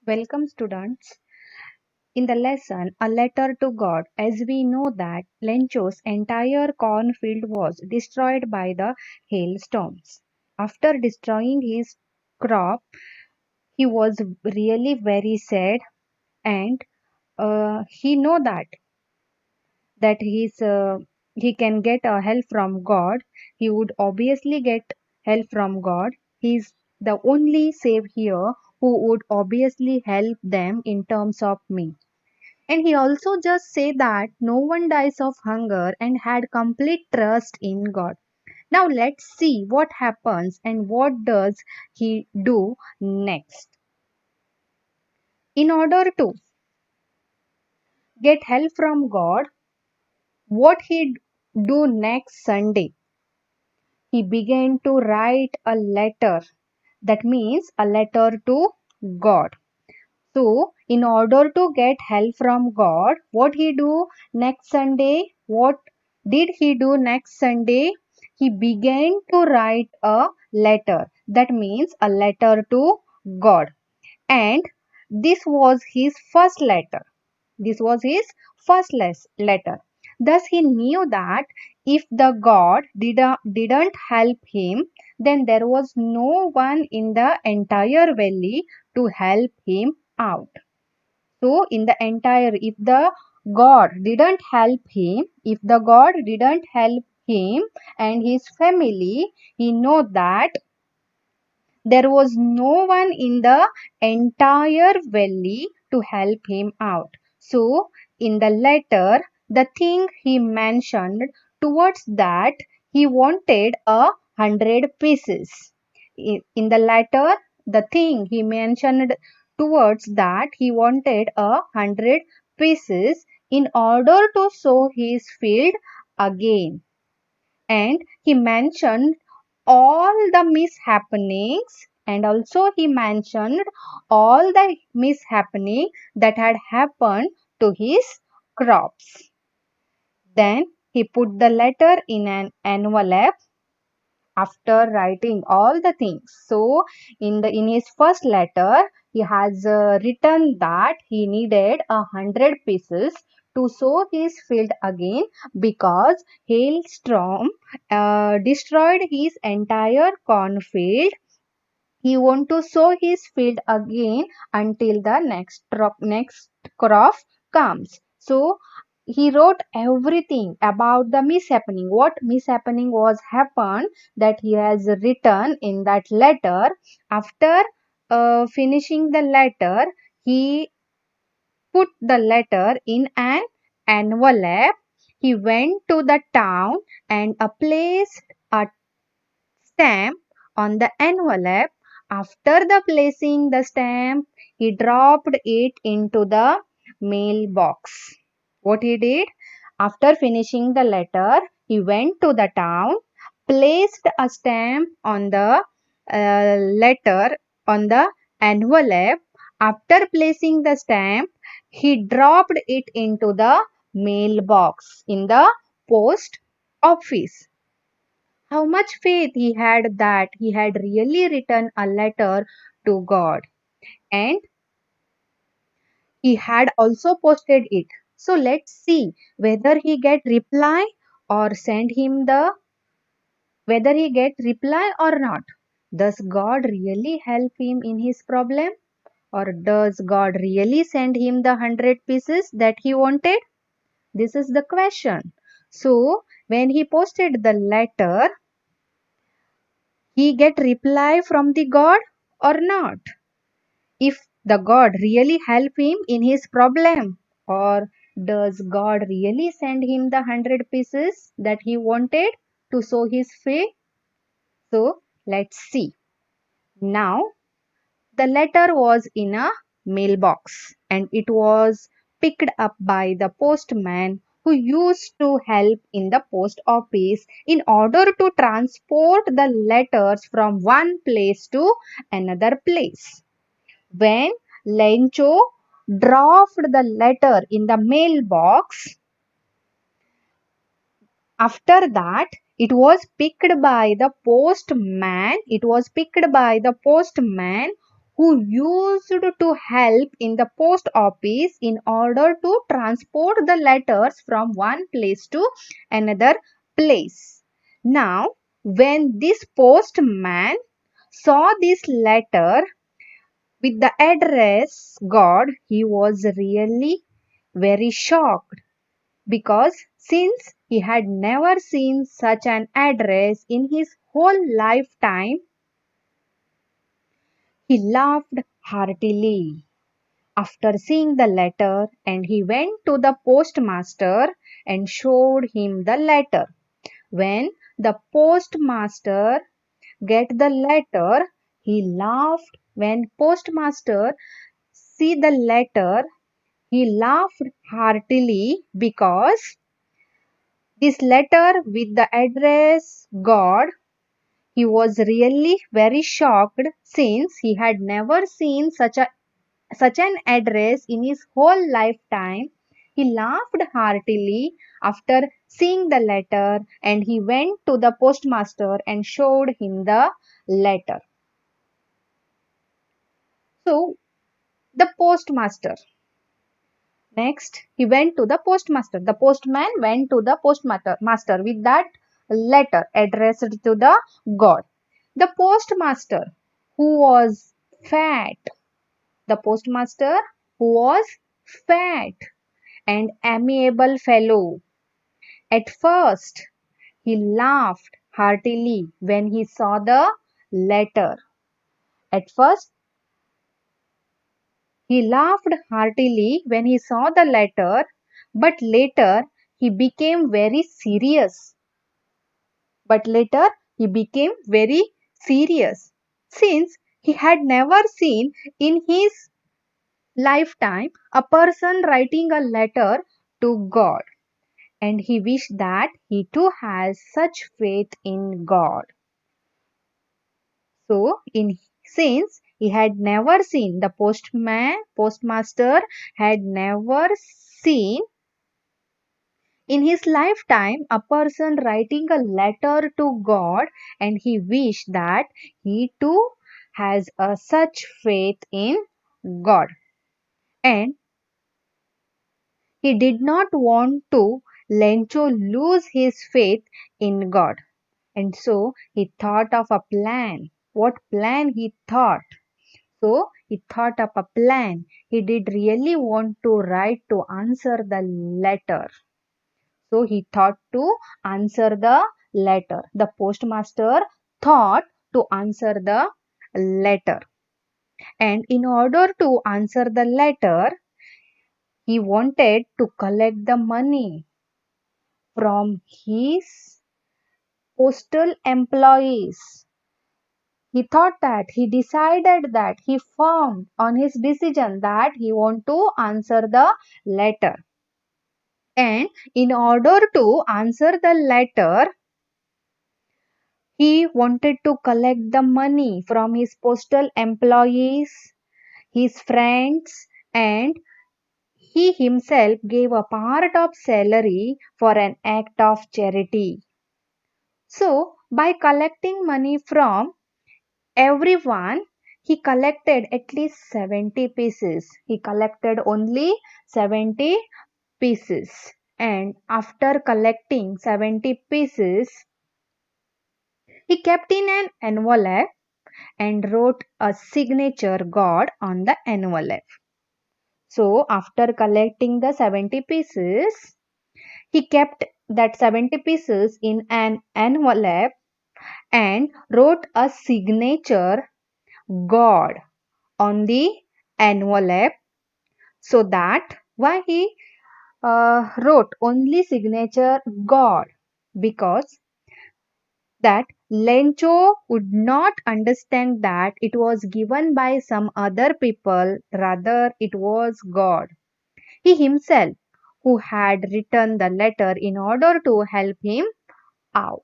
Welcome, students. In the lesson A Letter to God, as we know that Lencho's entire cornfield was destroyed by the hailstorms. After destroying his crop, he was really very sad, and he know that he can get help from God. He would obviously get help from God. He's the only savior who would obviously help them in terms of me. And he also just say that no one dies of hunger and had complete trust in God. Now let's see what happens and what does he do next. In order to get help from God, what he do next Sunday? He began to write a letter. That means a letter to God. So, in order to get help from God, what he do next Sunday? What did he do next Sunday? He began to write a letter. That means a letter to God. And this was his first letter. This was his first letter. Thus, he knew that if the God didn't help him, then there was no one in the entire valley to help him out. So, in the entire, if the God didn't help him, if the God didn't help him and his family, he know that there was no one in the entire valley to help him out. So, in the letter, the thing he mentioned towards that he wanted 100 pieces. In the letter, the thing he mentioned towards that he wanted 100 pieces in order to sow his field again. And he mentioned all the mishappenings, and also he mentioned all the mishappening that had happened to his crops. Then he put the letter in an envelope after writing all the things. So in his first letter he has written that he needed 100 pieces to sow his field again because hailstorm destroyed his entire cornfield. He want to sow his field again until the next crop comes. So he wrote everything about the mishappening. What mishappening was happened that he has written in that letter. After finishing the letter, he put the letter in an envelope. He went to the town and placed a stamp on the envelope. After the placing the stamp, he dropped it into the mailbox. What he did? After finishing the letter, he went to the town, placed a stamp on the letter on the envelope. After placing the stamp, he dropped it into the mailbox in the post office. How much faith he had that he had really written a letter to God, and he had also posted it. So let's see whether he get reply or send him the whether he get reply or not. Does God really help him in his problem, or does God really send him the 100 pieces that he wanted? This is the question. So when he posted the letter, he get reply from the God or not? If the God really help him in his problem, or does God really send him the 100 pieces that he wanted to sow his faith? So let's see. Now the letter was in a mailbox and it was picked up by the postman who used to help in the post office in order to transport the letters from one place to another place. When Lencho dropped the letter in the mailbox, after that it was picked by the postman. It was picked by the postman who used to help in the post office in order to transport the letters from one place to another place. Now, when this postman saw this letter with the address God, he was really very shocked because since he had never seen such an address in his whole lifetime, he laughed heartily after seeing the letter, and he went to the postmaster and showed him the letter. When the postmaster get the letter, he laughed. When postmaster see the letter, he laughed heartily because this letter with the address God, he was really very shocked since he had never seen such an address in his whole lifetime. He laughed heartily after seeing the letter, and he went to the postmaster and showed him the letter. So, the postmaster. Next, he went to the postmaster. The postman went to the postmaster with that letter addressed to the God. The postmaster, who was fat, the postmaster who was fat and amiable fellow. At first, he laughed heartily when he saw the letter. At first, he laughed heartily when he saw the letter, but later he became very serious. But later he became very serious since he had never seen in his lifetime a person writing a letter to God, and he wished that he too has such faith in God. So, in since he had never seen the postmaster had never seen in his lifetime a person writing a letter to God, and he wished that he too has a such faith in God. And he did not want to Lencho lose his faith in God. And so he thought of a plan. What plan he thought? So he thought of a plan. He did really want to write to answer the letter. So he thought to answer the letter. The postmaster thought to answer the letter. And in order to answer the letter, he wanted to collect the money from his postal employees. He thought that he decided that he formed on his decision that he want to answer the letter. And in order to answer the letter, he wanted to collect the money from his postal employees, his friends, and he himself gave a part of salary for an act of charity. So, by collecting money from everyone, he collected at least 70 pieces. He collected only 70 pieces. And after collecting 70 pieces, he kept in an envelope and wrote a signature God on the envelope. So, after collecting the 70 pieces, he kept that 70 pieces in an envelope and wrote a signature God on the envelope. So that why he wrote only signature God, because that Lencho would not understand that it was given by some other people, rather it was God. He himself who had written the letter in order to help him out.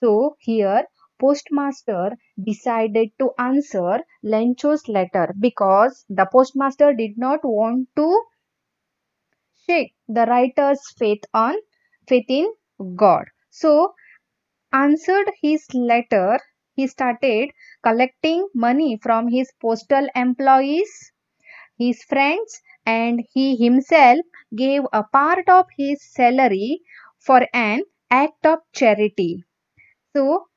So here postmaster decided to answer Lencho's letter because the postmaster did not want to shake the writer's faith in God. So answered his letter. he started collecting money from his postal employees, his friends, and he himself gave a part of his salary for an act of charity. So,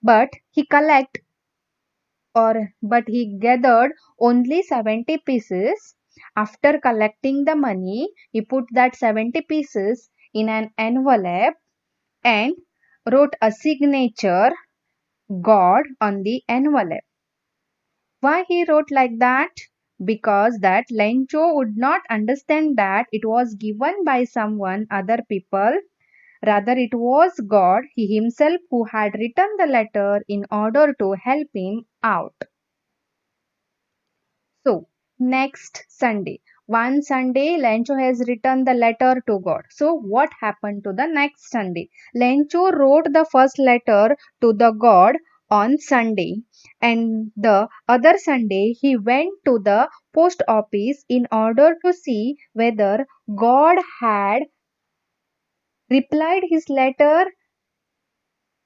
but he collect but he gathered only 70 pieces. After collecting the money, he put that 70 pieces in an envelope and wrote a signature God on the envelope. Why he wrote like that? Because that Lencho would not understand that it was given by someone other people. Rather, it was God, he himself, who had written the letter in order to help him out. So, next Sunday. One Sunday, Lencho has written the letter to God. So, what happened to the next Sunday? Lencho wrote the first letter to the God on Sunday, and the other Sunday, he went to the post office in order to see whether God had replied his letter,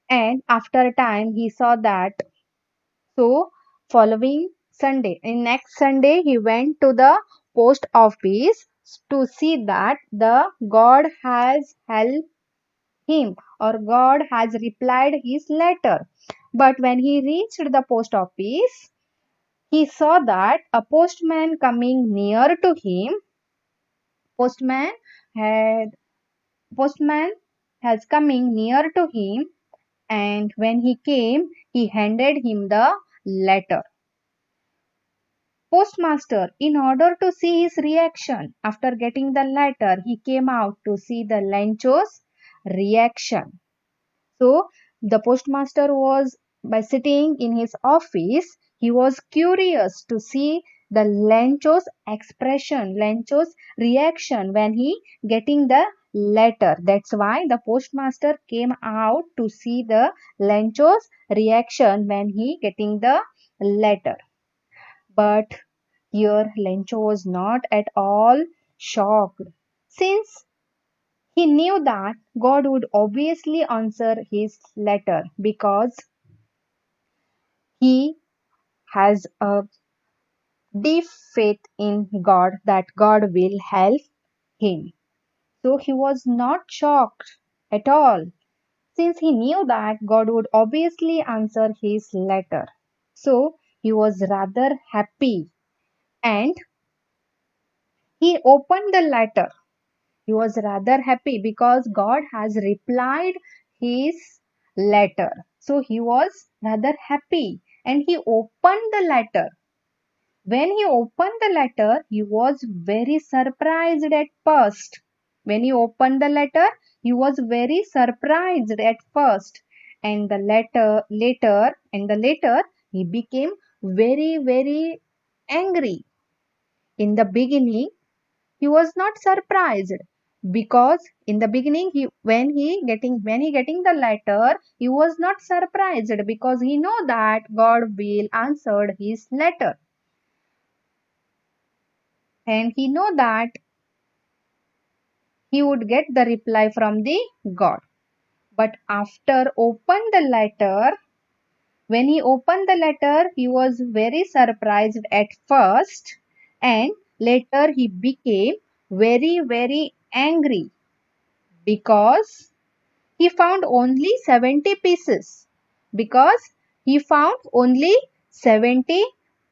and after a time, he saw that. So, following Sunday, in next Sunday, he went to the post office to see that the God has helped him or God has replied his letter. But when he reached the post office, he saw that a postman coming near to him. Postman had postman has coming near to him, and when he came, he handed him the letter. Postmaster, in order to see his reaction after getting the letter, he came out to see the Lencho's reaction. So, the postmaster was by sitting in his office, he was curious to see the Lencho's expression, Lencho's reaction when he getting the letter. That's why the postmaster came out to see the Lencho's reaction when he getting the letter. But here Lencho was not at all shocked, since he knew that God would obviously answer his letter because he has a deep faith in God that God will help him. So he was not shocked at all, since he knew that God would obviously answer his letter. So he was rather happy, and he opened the letter. He was rather happy because God has replied his letter. So he was rather happy, and he opened the letter. When he opened the letter, he was very surprised at first. When he opened the letter, he was very surprised at first. And the later, he became very, very angry. In the beginning, he was not surprised because in the beginning when he getting the letter, he was not surprised because he know that God will answer his letter, and he know that he would get the reply from the God. But after open the letter, when he opened the letter, he was very surprised at first, and later he became very, very angry because he found only 70 pieces. Because he found only 70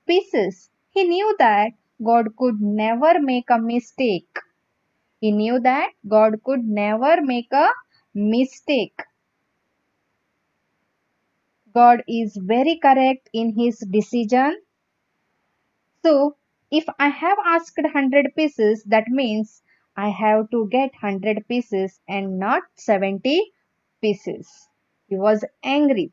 pieces. He knew that God could never make a mistake. He knew that God could never make a mistake. God is very correct in his decision. So, if I have asked 100 pieces, that means I have to get 100 pieces and not 70 pieces. He was angry.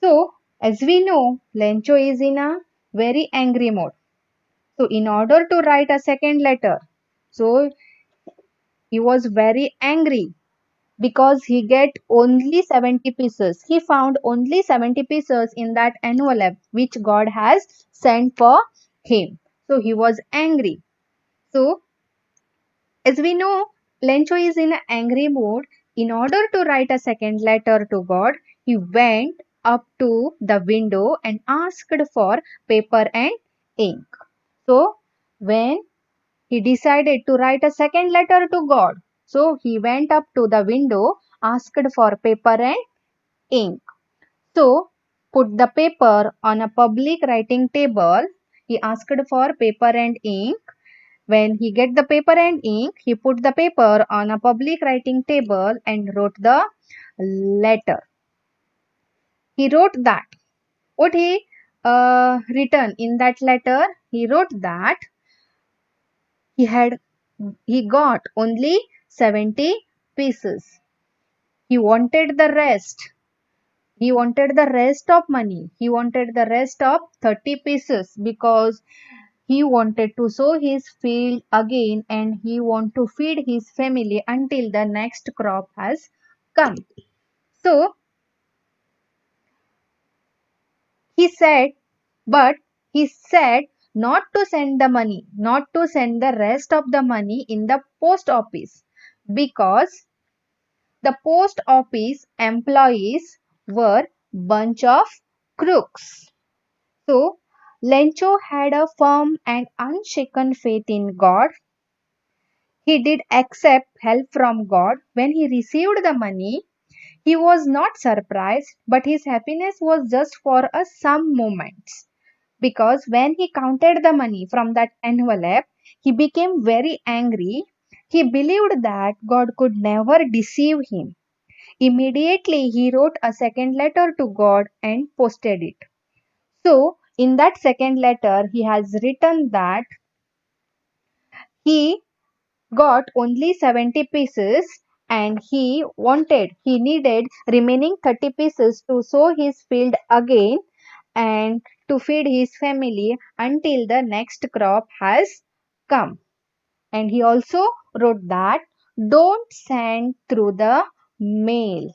So, as we know, Lencho is in a very angry mode. So, in order to write a second letter, so he was very angry because he get only 70 pieces. He found only 70 pieces in that envelope which God has sent for him. So, he was angry. So, as we know, Lencho is in an angry mood. In order to write a second letter to God, he went up to the window and asked for paper and ink. So, when he decided to write a second letter to God, so he went up to the window, asked for paper and ink. So, put the paper on a public writing table. He asked for paper and ink. When he get the paper and ink, he put the paper on a public writing table and wrote the letter. He wrote that. What he written in that letter? He wrote that he had he got only 70 pieces. He wanted the rest. He wanted the rest of money. He wanted the rest of 30 pieces because he wanted to sow his field again and he want to feed his family until the next crop has come. So he said, but he said not to send the money, not to send the rest of the money in the post office because the post office employees were bunch of crooks. So Lencho had a firm and unshaken faith in God. He did accept help from God. When he received the money, he was not surprised, but his happiness was just for a some moments. Because when he counted the money from that envelope, he became very angry. He believed that God could never deceive him. Immediately, he wrote a second letter to God and posted it. So, in that second letter, he has written that he got only 70 pieces and he needed remaining 30 pieces to sow his field again and to feed his family until the next crop has come. And he also wrote that don't send through the mail.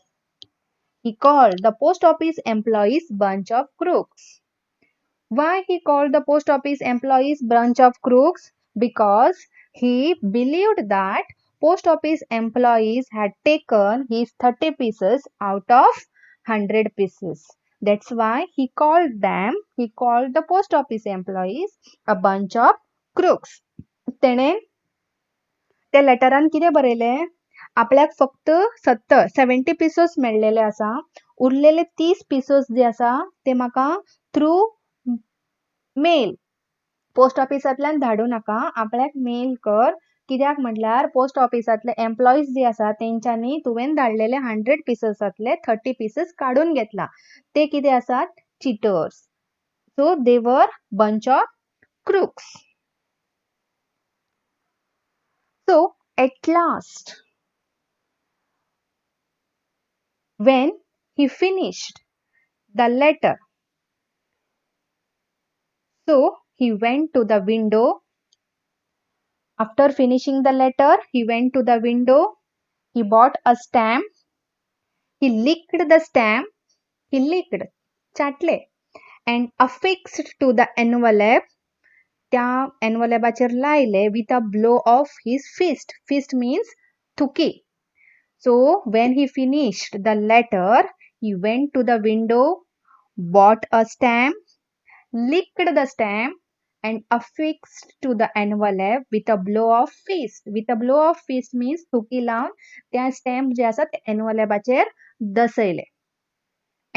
He called the post office employees bunch of crooks. Why he called the post office employees bunch of crooks? Because he believed that post office employees had taken his 30 pieces out of 100 pieces. That's why he called the post office employees a bunch of crooks. तेणे त्या लेटरान कितें बरयलें आपल्याक फक्त 70 pieces मेळ्ळेले आसा उरलेले 30 pieces जे आसा ते म्हाका थ्रू मेल पोस्ट ऑफिसांतल्यान धाडूं नाका आपल्याक मेल कर कित्याक म्हटल्यार पोस्ट ऑफिसांतले एम्प्लॉईज जे आसा तेंच्यांनी तुवें धाडलेले 100 पिससांतले 30 पिसस काडून घेतला ते कितें आसात cheaters so they were bunch of crooks. So at last when he finished the letter, so he went to the window. After finishing the letter, he went to the window. He bought a stamp. He licked the stamp. He licked, चाटले, and affixed to the envelope. त्या envelopeचेर लायले with a blow of his fist. Fist means थुकी. So when he finished the letter, he went to the window, bought a stamp, licked the stamp and affixed to the envelope with a blow of fist. With a blow of fist means थुकी लावन त्या stamp जे आसा ते envelopeचेर दसयले.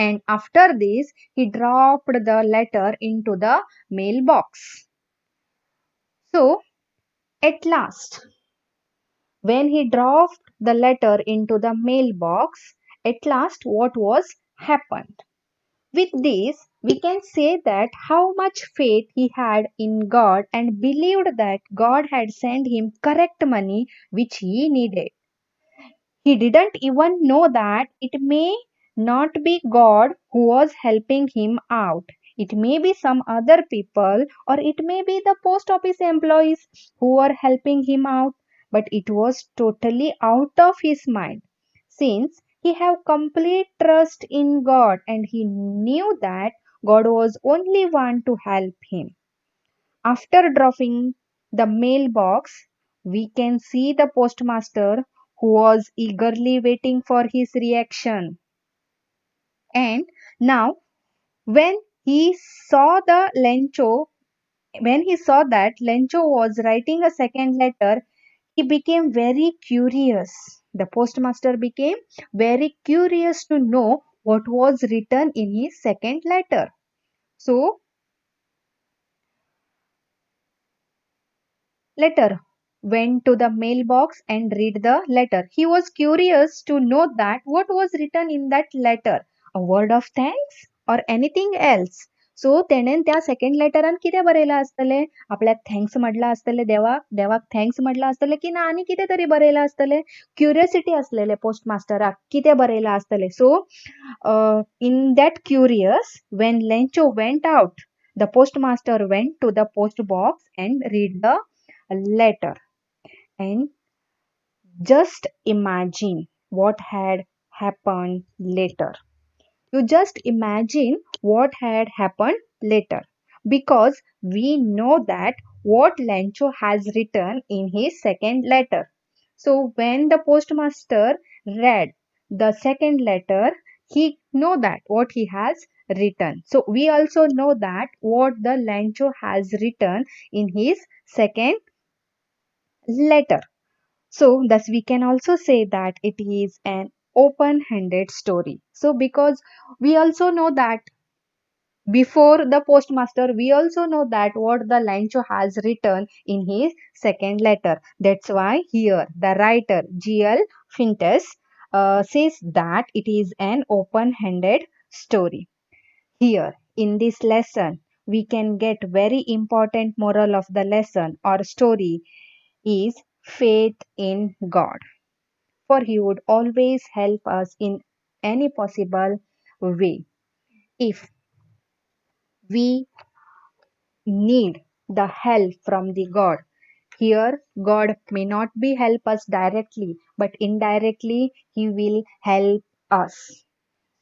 And after this, he dropped the letter into the mailbox. So, at last, when he dropped the letter into the mailbox, at last what was happened? With this, we can say that how much faith he had in God and believed that God had sent him correct money which he needed. He didn't even know that it may not be God who was helping him out. It may be some other people or it may be the post office employees who were helping him out, but it was totally out of his mind since he have complete trust in God and he knew that God was only one to help him. After dropping the mailbox, we can see the postmaster who was eagerly waiting for his reaction. And now when he saw the Lencho, when he saw that Lencho was writing a second letter, he became very curious. The postmaster became very curious to know what was written in his second letter. So, letter went to the mailbox and read the letter. He was curious to know that what was written in that letter, a word of thanks or anything else. सो तेणेन त्या second लेटरान कितें बरयलां आसतलें, आपल्याक thanks म्हटलां आसतलें, देवाक thanks म्हटलां आसतलें की ना आनी कितें तरी बरयलां आसतलें. क्युरियोसिटी आसलेलें पोस्ट मास्टराक कितें बरयलां आसतलें. So in that curious when Lencho went out, the postmaster went to the post box and read the letter. And just imagine what had happened later. You just imagine what had happened later, because we know that what Lencho has written in his second letter. So when the postmaster read the second letter, he know that what he has written. So we also know that what the Lencho has written in his second letter. So, thus we can also say that it is an open handed story. So, because we also know that before the postmaster, we also know that what the Lancho has written in his second letter. That's why here the writer G.L. Fintes says that it is an open handed story. Here in this lesson, we can get very important moral of the lesson or story is faith in God, for He would always help us in any possible way. If we need the help from the God, here God may not be help us directly, but indirectly He will help us.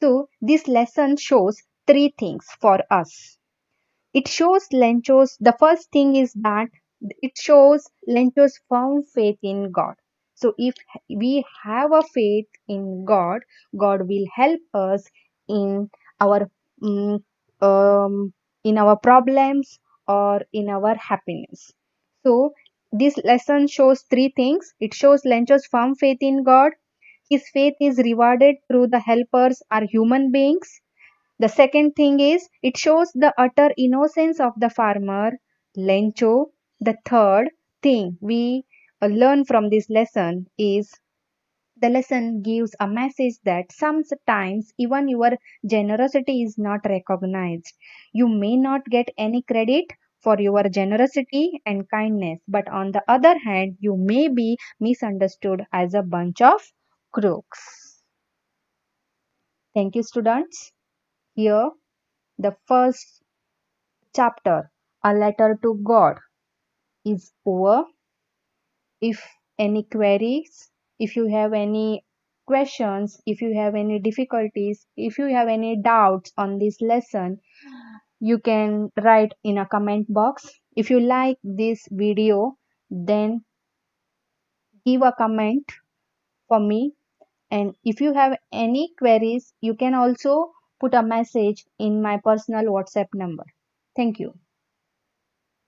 So this lesson shows three things for us. It shows Lencho's, the first thing is that it shows Lencho's firm faith in God. So if we have a faith in God, God will help us in our mm, in our problems or in our happiness. So this lesson shows three things. It shows Lencho's firm faith in God. His faith is rewarded through the helpers are human beings. The second thing is it shows the utter innocence of the farmer, Lencho. The third thing we learn from this lesson is the lesson gives a message that sometimes even your generosity is not recognized. You may not get any credit for your generosity and kindness, but on the other hand, you may be misunderstood as a bunch of crooks. Thank you, students. Here, the first chapter, A Letter to God, is over. If any queries, if you have any questions, if you have any difficulties, if you have any doubts on this lesson, you can write in a comment box. If you like this video, then give a comment for me. And if you have any queries, you can also put a message in my personal WhatsApp number. Thank you.